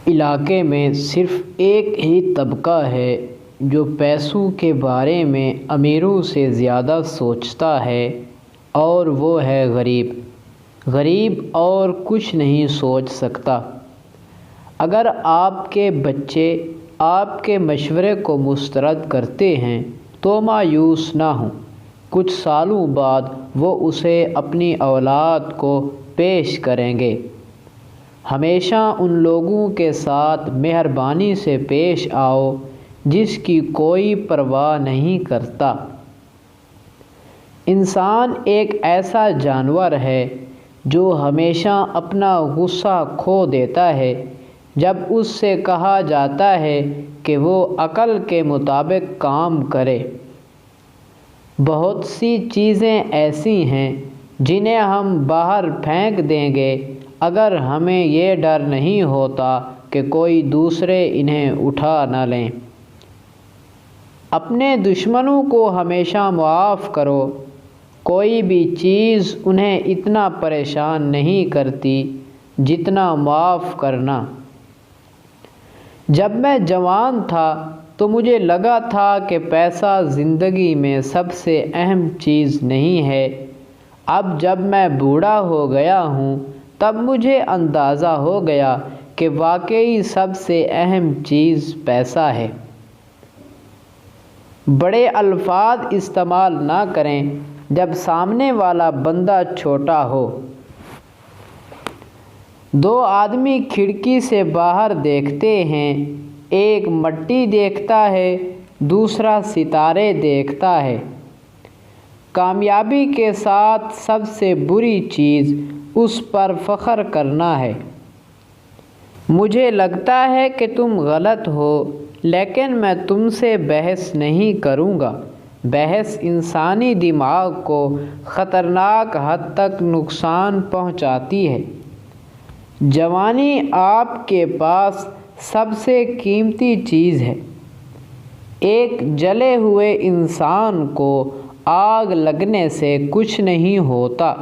علاقے میں صرف ایک ہی طبقہ ہے جو پیسوں کے بارے میں امیروں سے زیادہ سوچتا ہے، اور وہ ہے غریب۔ غریب اور کچھ نہیں سوچ سکتا۔ اگر آپ کے بچے آپ کے مشورے کو مسترد کرتے ہیں تو مایوس نہ ہوں، کچھ سالوں بعد وہ اسے اپنی اولاد کو پیش کریں گے۔ ہمیشہ ان لوگوں کے ساتھ مہربانی سے پیش آؤ جس کی کوئی پرواہ نہیں کرتا۔ انسان ایک ایسا جانور ہے جو ہمیشہ اپنا غصہ کھو دیتا ہے جب اس سے کہا جاتا ہے کہ وہ عقل کے مطابق کام کرے۔ بہت سی چیزیں ایسی ہیں جنہیں ہم باہر پھینک دیں گے اگر ہمیں یہ ڈر نہیں ہوتا کہ کوئی دوسرے انہیں اٹھا نہ لیں۔ اپنے دشمنوں کو ہمیشہ معاف کرو، کوئی بھی چیز انہیں اتنا پریشان نہیں کرتی جتنا معاف کرنا۔ جب میں جوان تھا تو مجھے لگا تھا کہ پیسہ زندگی میں سب سے اہم چیز نہیں ہے۔ اب جب میں بوڑھا ہو گیا ہوں تب مجھے اندازہ ہو گیا کہ واقعی سب سے اہم چیز پیسہ ہے۔ بڑے الفاظ استعمال نہ کریں جب سامنے والا بندہ چھوٹا ہو۔ دو آدمی کھڑکی سے باہر دیکھتے ہیں، ایک مٹی دیکھتا ہے، دوسرا ستارے دیکھتا ہے۔ کامیابی کے ساتھ سب سے بری چیز اس پر فخر کرنا ہے۔ مجھے لگتا ہے کہ تم غلط ہو، لیکن میں تم سے بحث نہیں کروں گا۔ بحث انسانی دماغ کو خطرناک حد تک نقصان پہنچاتی ہے۔ جوانی آپ کے پاس سب سے قیمتی چیز ہے۔ ایک جلے ہوئے انسان کو آگ لگنے سے کچھ نہیں ہوتا۔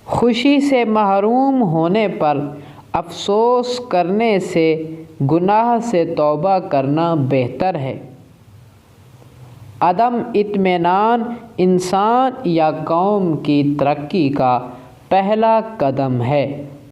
خوشی سے محروم ہونے پر افسوس کرنے سے گناہ سے توبہ کرنا بہتر ہے۔ عدم اطمینان انسان یا قوم کی ترقی کا پہلا قدم ہے۔